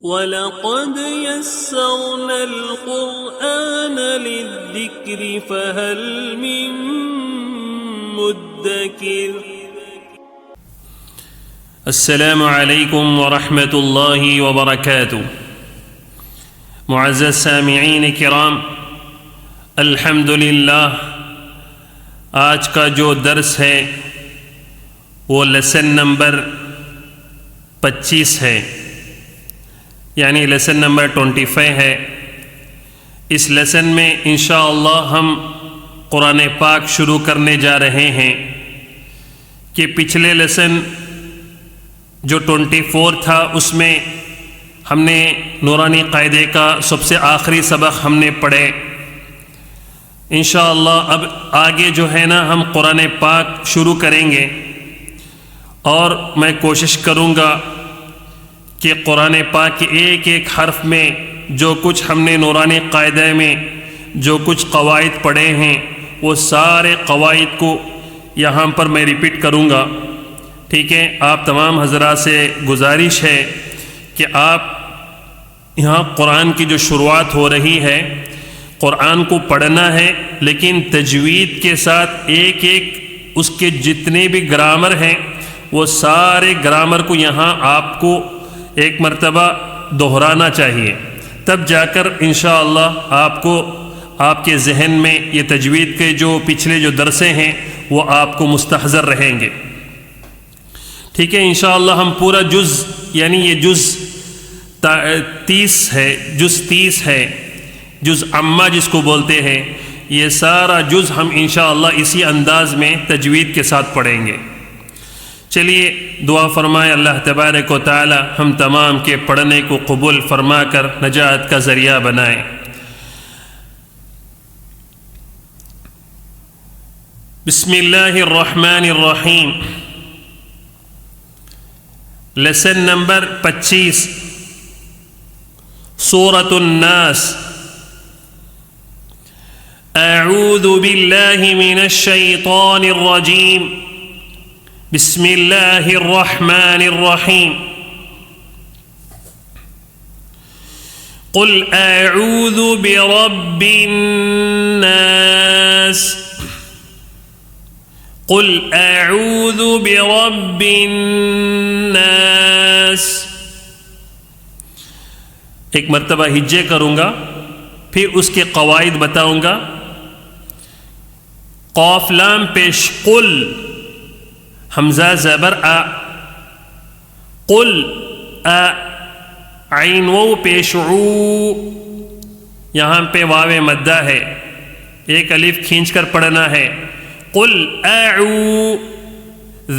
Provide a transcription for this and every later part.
وَلَقَدْ يَسَّرْنَا الْقُرْآنَ لِلذِّكْرِ فَهَلْ مِن مُّدَّكِرٍ۔ السلام علیکم ورحمۃ اللہ وبرکاتہ۔ معزز سامعین کرام، الحمدللہ آج کا جو درس ہے وہ لیسن نمبر 25 ہے، یعنی لیسن نمبر 25 ہے۔ اس لیسن میں انشاءاللہ ہم قرآن پاک شروع کرنے جا رہے ہیں کہ پچھلے لیسن جو 24 تھا اس میں ہم نے نورانی قاعدے کا سب سے آخری سبق ہم نے پڑھے۔ انشاءاللہ اب آگے جو ہے نا ہم قرآن پاک شروع کریں گے، اور میں کوشش کروں گا کہ قرآن پاک کے ایک ایک حرف میں جو کچھ ہم نے نورانی قاعدے میں جو کچھ قواعد پڑھے ہیں وہ سارے قواعد کو یہاں پر میں ریپیٹ کروں گا، ٹھیک ہے۔ آپ تمام حضرات سے گزارش ہے کہ آپ یہاں قرآن کی جو شروعات ہو رہی ہے قرآن کو پڑھنا ہے، لیکن تجوید کے ساتھ ایک ایک اس کے جتنے بھی گرامر ہیں وہ سارے گرامر کو یہاں آپ کو ایک مرتبہ دہرانا چاہیے، تب جا کر انشاءاللہ آپ کو آپ کے ذہن میں یہ تجوید کے جو پچھلے جو درسیں ہیں وہ آپ کو مستحضر رہیں گے، ٹھیک ہے۔ انشاءاللہ ہم پورا جز، یعنی یہ جز 30 ہے، جز 30 ہے، جز عامہ جس کو بولتے ہیں، یہ سارا جز ہم انشاءاللہ اسی انداز میں تجوید کے ساتھ پڑھیں گے۔ چلیے دعا فرمائے اللہ تبارک و تعالی ہم تمام کے پڑھنے کو قبول فرما کر نجات کا ذریعہ بنائے۔ بسم اللہ الرحمن الرحیم۔ لیسن نمبر 25، سورۃ الناس۔ اعوذ باللہ من الشیطان الرجیم، بسم اللہ الرحمن الرحیم۔ قل اعوذ برب الناس، قل اعوذ برب الناس۔ ایک مرتبہ ہجے کروں گا، پھر اس کے قواعد بتاؤں گا۔ قاف لام پیش قل، حمزہ زبر آ، قل آ، عین وو پیش عو، یہاں پہ واو مدہ ہے، ایک الف کھینچ کر پڑھنا ہے۔ قل اعو،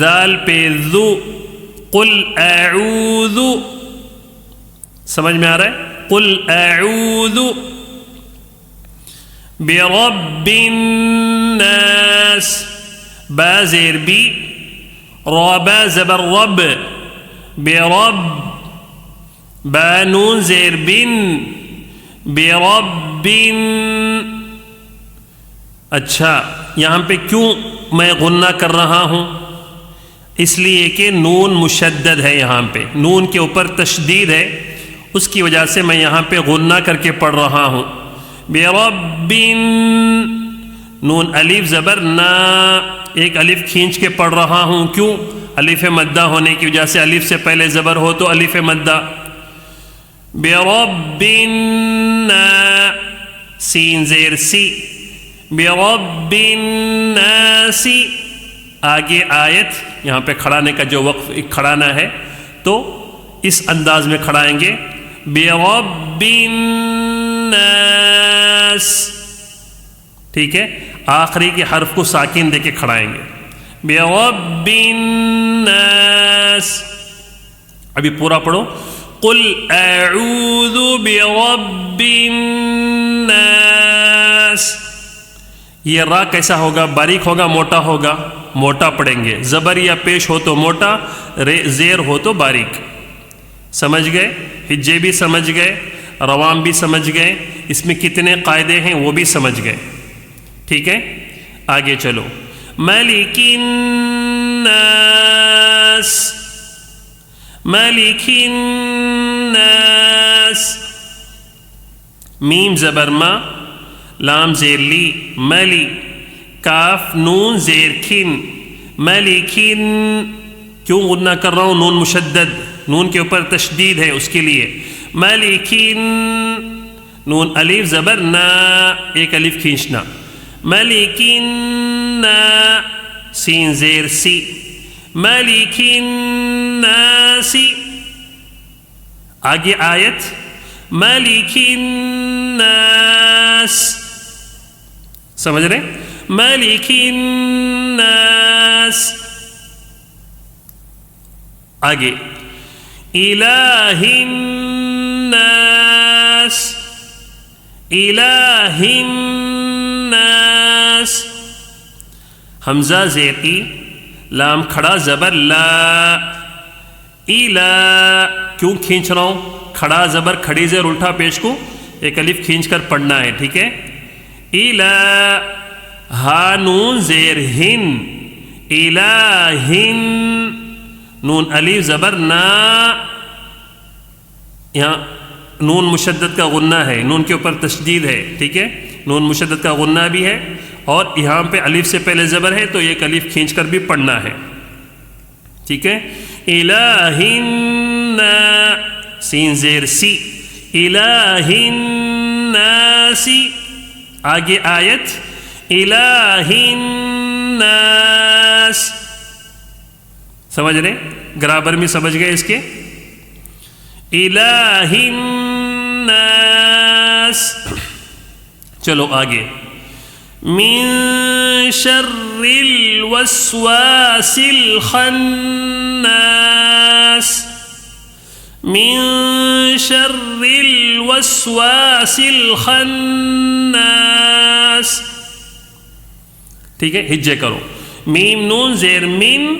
ذال پہ ذو، قل اعوذ، سمجھ میں آ رہا ہے؟ قل اعوذ برب الناس، با زیر بی، رابا زبر رب، برب، با نون زیر بن، برب۔ اچھا یہاں پہ کیوں میں غنہ کر رہا ہوں؟ اس لیے کہ نون مشدد ہے، یہاں پہ نون کے اوپر تشدید ہے، اس کی وجہ سے میں یہاں پہ غنہ کر کے پڑھ رہا ہوں۔ برب، نون الف زبر نا، ایک الف کھینچ کے پڑھ رہا ہوں، کیوں؟ الف مدہ ہونے کی وجہ سے، الف سے پہلے زبر ہو تو الف مدہ۔ برب الناس، سین زیر سی، برب الناس۔ آگے آیت، یہاں پہ کھڑانے کا جو وقف کھڑانا ہے تو اس انداز میں کھڑائیں گے، برب الناس، ٹھیک ہے۔ آخری کے حرف کو ساکن دے کے کھڑائیں گے، برب الناس۔ ابھی پورا پڑھو، قل اعوذ برب الناس۔ یہ را کیسا ہوگا؟ باریک ہوگا موٹا ہوگا؟ موٹا پڑھیں گے، زبر یا پیش ہو تو موٹا، زیر ہو تو باریک۔ سمجھ گئے؟ ہجے بھی سمجھ گئے، روام بھی سمجھ گئے، اس میں کتنے قاعدے ہیں وہ بھی سمجھ گئے، ٹھیک ہے۔ آگے چلو، ملک الناس، مالک الناس. میم زبر ما، لام زیر لی، ملی. کاف نون زیر کھن، ملکن. کیوں غنہ کر رہا ہوں؟ نون مشدد، نون کے اوپر تشدید ہے اس کے لیے. ملکن. نون الف زبر نا، ایک الف کھینچنا. ملکن نا، سین زیر سی، ملکن ناسی. آگے آیت ملکن ناس. سمجھ رہے؟ ملکن ناس. آگے الہ الناس، الہ الناس. حمزہ زیر ای، لام کھڑا زبر لا. الہ. کیوں کھینچ رہا ہوں؟ کھڑا زبر کھڑی زیر الٹا پیش کو ایک الف کھینچ کر پڑھنا ہے، ٹھیک ہے. الہ. ہا نون زیر ہن، الہن. نون الف زبر نا، یہاں نون مشدد کا غنہ ہے، نون کے اوپر تشدید ہے، ٹھیک ہے. نون مشدد کا غنہ بھی ہے اور یہاں پہ الف سے پہلے زبر ہے تو ایک الف کھینچ کر بھی پڑھنا ہے، ٹھیک ہے. الہن. سین زیر سی، الہن ناسی. آگے آیت الہن ناس. سمجھ رہے؟ گرامر میں سمجھ گئے اس کے؟ الہن ناس. چلو آگے. من شر الوسواس الخناس، من شر الوسواس الخناس. ٹھیک ہے، ہجے کرو. میم نون زیر من،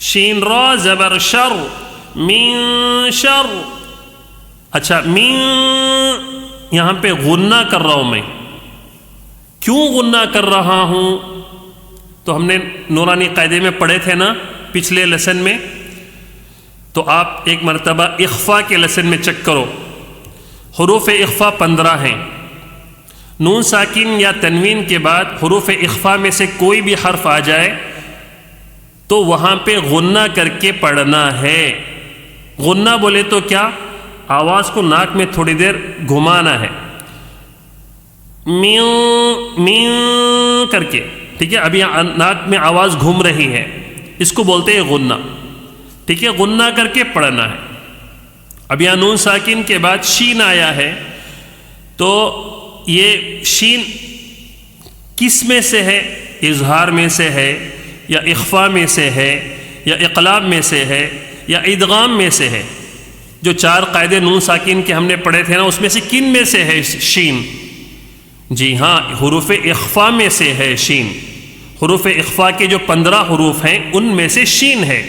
شین را زبر شر، من شر. اچھا، من یہاں پہ غنہ کر رہا ہوں میں. کیوں غنہ کر رہا ہوں؟ تو ہم نے نورانی قاعدے میں پڑھے تھے نا پچھلے لیسن میں، تو آپ ایک مرتبہ اخفا کے لیسن میں چیک کرو. حروف اخفا 15 ہیں. نون ساکن یا تنوین کے بعد حروف اخفا میں سے کوئی بھی حرف آ جائے تو وہاں پہ غنہ کر کے پڑھنا ہے. غنہ بولے تو کیا؟ آواز کو ناک میں تھوڑی دیر گھمانا ہے، میوں میوں کر کے، ٹھیک ہے. ابھی ناک میں آواز گھوم رہی ہے، اس کو بولتے ہیں غنہ، ٹھیک ہے. غنہ کر کے پڑھنا ہے. اب یہاں نون ساکن کے بعد شین آیا ہے، تو یہ شین کس میں سے ہے؟ اظہار میں سے ہے یا اخفا میں سے ہے یا اقلاب میں سے ہے یا ادغام میں سے ہے؟ جو 4 قاعدے نون ساکن کے ہم نے پڑھے تھے نا، اس میں سے کن میں سے ہے شین؟ جی ہاں، حروف اخفا میں سے ہے شین. حروف اخفا کے جو 15 حروف ہیں ان میں سے شین ہے.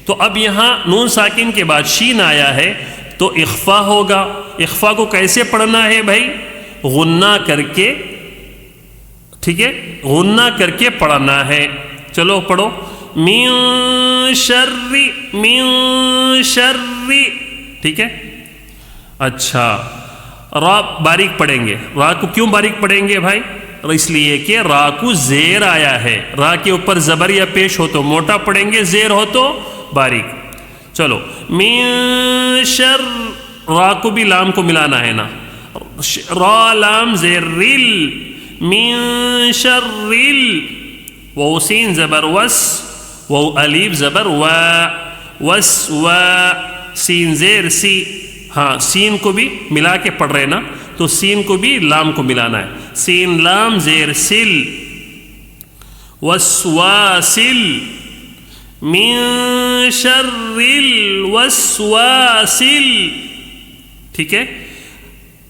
تو اب یہاں نون ساکن کے بعد شین آیا ہے تو اخفا ہوگا. اخفا کو کیسے پڑھنا ہے بھائی؟ غنہ کر کے، ٹھیک ہے، غنہ کر کے پڑھنا ہے. چلو پڑھو. من شر، من شر، ٹھیک ہے. اچھا، را باریک پڑھیں گے. را کو کیوں باریک پڑھیں گے بھائی؟ اس لیے کہ را کو زیر آیا ہے. را کے اوپر زبر یا پیش ہو تو موٹا پڑھیں گے، زیر ہو تو باریک. چلو. من شر، را کو بھی لام کو ملانا ہے نا. را لام زیر ریل، من شر ریل. وہ سین زبر وس، وہ الف زبر وا، وس وا. سین زیر سی. ہاں، سین کو بھی ملا کے پڑھ رہے نا، تو سین کو بھی لام کو ملانا ہے. سین لام زیر سل، وسواسل. من شر الوسواسل، ٹھیک ہے.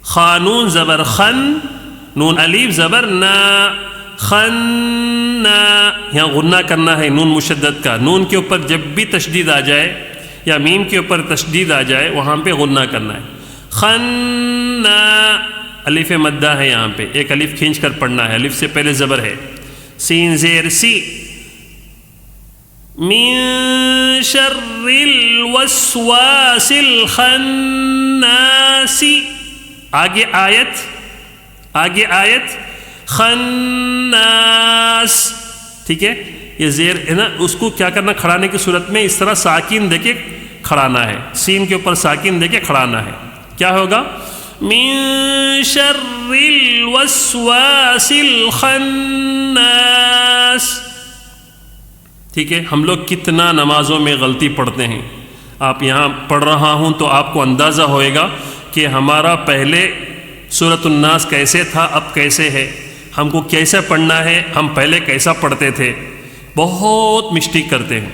خانون زبر خن، نون الف زبر نا، خنا. یہاں غنہ کرنا ہے نون مشدد کا. نون کے اوپر جب بھی تشدید آ جائے یا میم کے اوپر تشدید آ جائے وہاں پہ غنہ کرنا ہے. خنا، الف مدہ ہے، یہاں پہ ایک الف کھینچ کر پڑھنا ہے، الف سے پہلے زبر ہے. سین زیر سی، من شر الوسواس الخناس. آگے آیت خناس. ٹھیک ہے، یہ زیر ہے نا، اس کو کیا کرنا، کھڑانے کی صورت میں اس طرح ساکن دے کے کھڑانا ہے، سین کے اوپر ساکن دے کے کھڑانا ہے. کیا ہوگا؟ من شر الوسواس الخناس. ٹھیک ہے، ہم لوگ کتنا نمازوں میں غلطی پڑھتے ہیں. آپ یہاں پڑھ رہا ہوں تو آپ کو اندازہ ہوئے گا کہ ہمارا پہلے سورۃ الناس کیسے تھا، اب کیسے ہے، ہم کو کیسے پڑھنا ہے، ہم پہلے کیسا پڑھتے تھے. بہت مسٹیک کرتے ہیں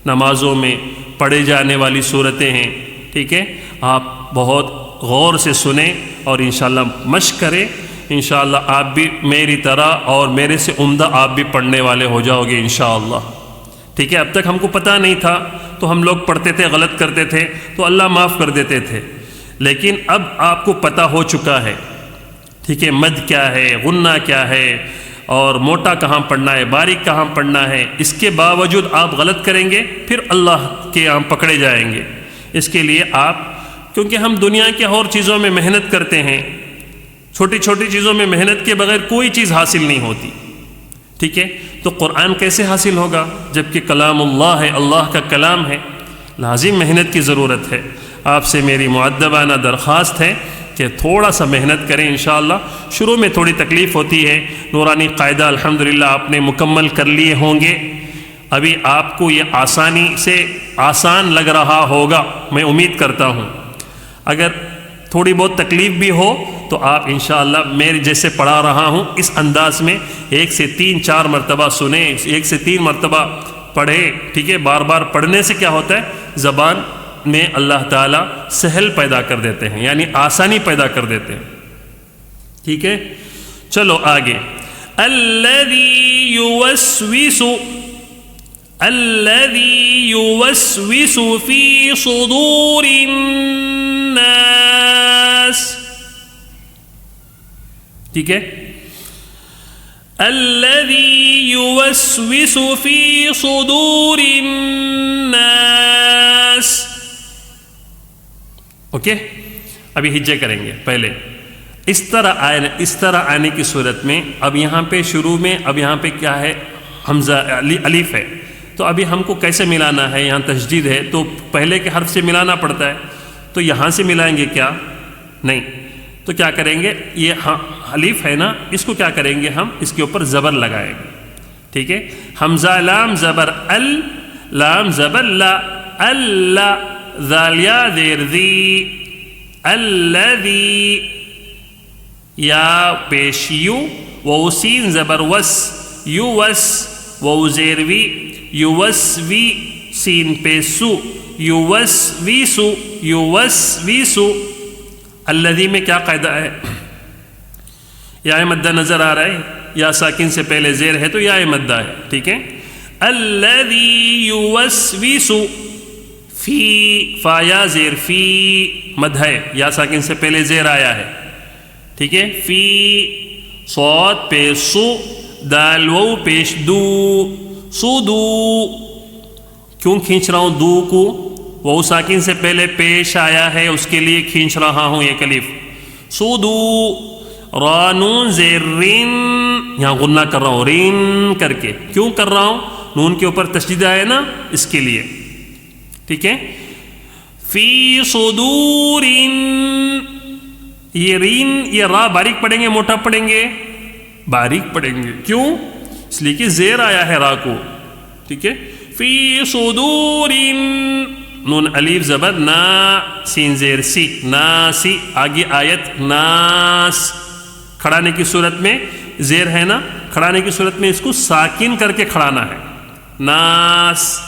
نمازوں میں. پڑھے جانے والی صورتیں ہیں. ٹھیک ہے، آپ بہت غور سے سنیں اور انشاءاللہ مشق کریں. انشاءاللہ آپ بھی میری طرح اور میرے سے عمدہ آپ بھی پڑھنے والے ہو جاؤ گے انشاءاللہ. ٹھیک ہے، اب تک ہم کو پتہ نہیں تھا تو ہم لوگ پڑھتے تھے، غلط کرتے تھے تو اللہ معاف کر دیتے تھے. لیکن اب آپ کو پتہ ہو چکا ہے. ٹھیک ہے، مد کیا ہے، غنہ کیا ہے، اور موٹا کہاں پڑھنا ہے، باریک کہاں پڑھنا ہے. اس کے باوجود آپ غلط کریں گے پھر اللہ کے یہاں پکڑے جائیں گے. اس کے لیے آپ، کیونکہ ہم دنیا کے اور چیزوں میں محنت کرتے ہیں، چھوٹی چھوٹی چیزوں میں محنت کے بغیر کوئی چیز حاصل نہیں ہوتی. ٹھیک ہے، تو قرآن کیسے حاصل ہوگا جبکہ کلام اللہ ہے، اللہ کا کلام ہے. لازم محنت کی ضرورت ہے. آپ سے میری مؤدبانہ درخواست ہے کہ تھوڑا سا محنت کریں انشاءاللہ. شروع میں تھوڑی تکلیف ہوتی ہے. نورانی قاعدہ الحمدللہ آپ نے مکمل کر لیے ہوں گے. ابھی آپ کو یہ آسانی سے آسان لگ رہا ہوگا، میں امید کرتا ہوں. اگر تھوڑی بہت تکلیف بھی ہو تو آپ انشاءاللہ میرے جیسے پڑھا رہا ہوں اس انداز میں 1 سے 3-4 مرتبہ سنیں، 1 سے 3 مرتبہ پڑھیں. ٹھیک ہے، بار بار پڑھنے سے کیا ہوتا ہے، زبان میں اللہ تعالیٰ سہل پیدا کر دیتے ہیں، یعنی آسانی پیدا کر دیتے ہیں. ٹھیک ہے، چلو آگے. الذی یوسوس فی صدور الناس. ٹھیک ہے، الذی یوسوس فی صدور الناس. اوکے، ابھی ہجے کریں گے. پہلے اس طرح آنے کی صورت میں اب یہاں پہ شروع میں اب یہاں پہ کیا ہے، حمزہ الف ہے. تو ابھی ہم کو کیسے ملانا ہے، یہاں تشدید ہے تو پہلے کے حرف سے ملانا پڑتا ہے. تو یہاں سے ملائیں گے کیا؟ نہیں. تو کیا کریں گے، یہ الف ہے نا، اس کو کیا کریں گے، ہم اس کے اوپر زبر لگائیں گے. ٹھیک ہے، حمزہ لام زبر ال، لام زبر لا، اللہ، ذال یا زیر ذی، الذی، یا پیش یو، واو سین زبر وس، یوس، واو زیر وی، یوسوی، سین پہ سو، یوسویسو، یوسویسو. الذی میں کیا قاعدہ ہے، یا مدہ نظر آ رہا ہے، یا ساکن سے پہلے زیر ہے تو یا مدہ ہے. ٹھیک ہے، الذی یوسوس فی، فا یا زیر فی، مد ہے، یا ساکن سے پہلے زیر آیا ہے. ٹھیک ہے، فی، صاد پیش سو، دال وو پیش دو، سودو. کیوں کھینچ رہا ہوں دو کو، وہ ساکن سے پہلے پیش آیا ہے اس کے لیے کھینچ رہا ہوں ایک الف. سودو، را نون زیر رین، یہاں غنہ کر رہا ہوں رین کر کے. کیوں کر رہا ہوں، نون کے اوپر تشدید آئے نا اس کے لیے. ٹھیک ہے، فی صدور، یہ رین، یہ را باریک پڑھیں گے موٹا پڑھیں گے، باریک پڑھیں گے. کیوں؟ اس لیے کہ زیر آیا ہے را کو. ٹھیک ہے، فی صدور، نون الف زبر نا، سین زیر سی، ناسی. آگے آیت ناس. کھڑانے کی صورت میں زیر ہے نا، کھڑانے کی صورت میں اس کو ساکن کر کے کھڑانا ہے. ناس.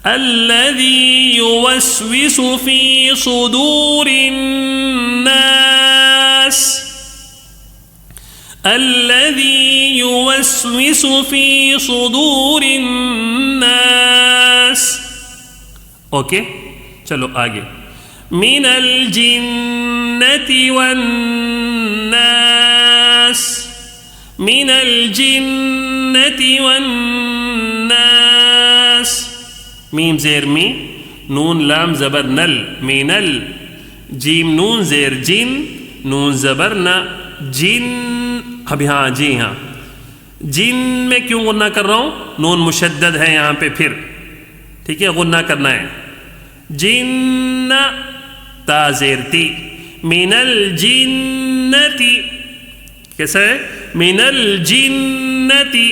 الذی یوسوس فی صدور الناس، الذی یوسوس فی صدور الناس. اوکے، چلو آگے. من الجنة والناس، من الجنة والناس. میم زیر می، نون لام زبر نل، مینل، جیم نون زیر جن، نون زبر نہ، جن. ابھی ہاں جی ہاں، جن میں کیوں غنہ کر رہا ہوں؟ نون مشدد ہے یہاں پہ پھر، ٹھیک ہے، غنہ کرنا ہے. جن تا زیر تی، من الجنتی، کیسا ہے؟ من الجنتی.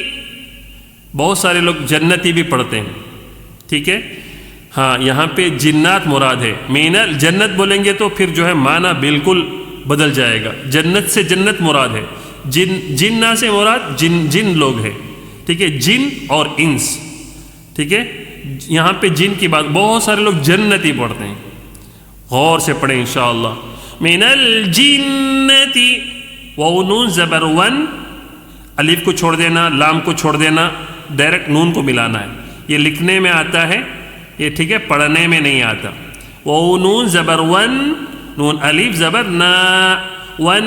بہت سارے لوگ جنتی بھی پڑھتے ہیں، ٹھیک ہے. ہاں یہاں پہ جنات مراد ہے. جنت بولیں گے تو پھر جو ہے معنی بالکل بدل جائے گا. جنت سے جنت مراد ہے، جنہ سے مراد جن لوگ ہیں، ٹھیک ہے، جن اور انس، ٹھیک ہے. یہاں پہ جن کی بات، بہت سارے لوگ جنتی پڑھتے ہیں، غور سے پڑھیں انشاءاللہ. من الجنتی، واو نون زبر ون، الف کو چھوڑ دینا، لام کو چھوڑ دینا، ڈائریکٹ نون کو ملانا ہے. یہ لکھنے میں آتا ہے یہ، ٹھیک ہے، پڑھنے میں نہیں آتا. واو نون زبر ون، نون الف زبر نا، ون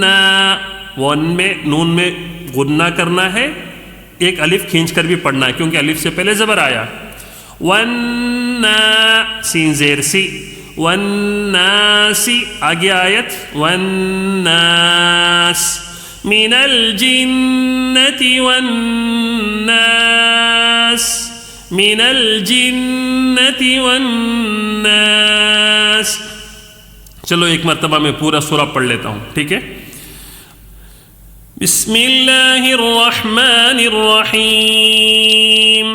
نا. ون میں نون میں غنہ کرنا ہے، ایک الف کھینچ کر بھی پڑھنا ہے کیونکہ الف سے پہلے زبر آیا. ون نا، سین زیر سی، ون ناسی. آگے آیت ون ناس، من الجنة والناس، من الجنة والناس. چلو ایک مرتبہ میں پورا سورہ پڑھ لیتا ہوں، ٹھیک ہے. بسم اللہ الرحمن الرحیم.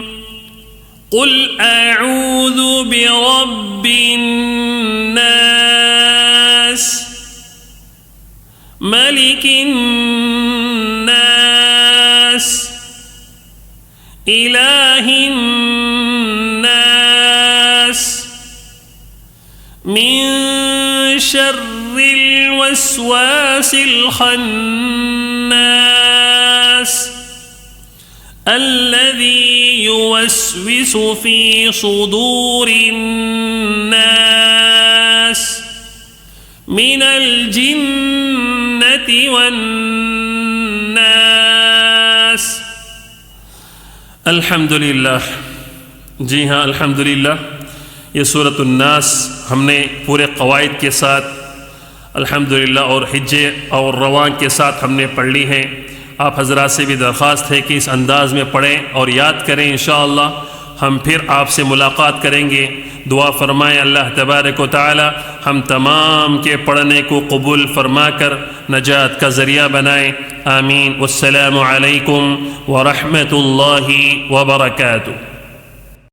قل اعوذ برب الناس، ملک الناس، الہ الناس، من شر الوسواس الخناس، الذي يوسوس في صدور الناس، من الجنة والناس. الحمدللہ. جی ہاں الحمدللہ، یہ سورۃ الناس ہم نے پورے قواعد کے ساتھ الحمدللہ اور حجے اور روان کے ساتھ ہم نے پڑھ لی ہے. آپ حضرات سے بھی درخواست ہے کہ اس انداز میں پڑھیں اور یاد کریں. انشاءاللہ ہم پھر آپ سے ملاقات کریں گے. دعا فرمائیں اللہ تبارک و تعالی ہم تمام کے پڑھنے کو قبول فرما کر نجات کا ذریعہ بنائیں. آمین. والسلام علیکم ورحمۃ اللہ وبرکاتہ.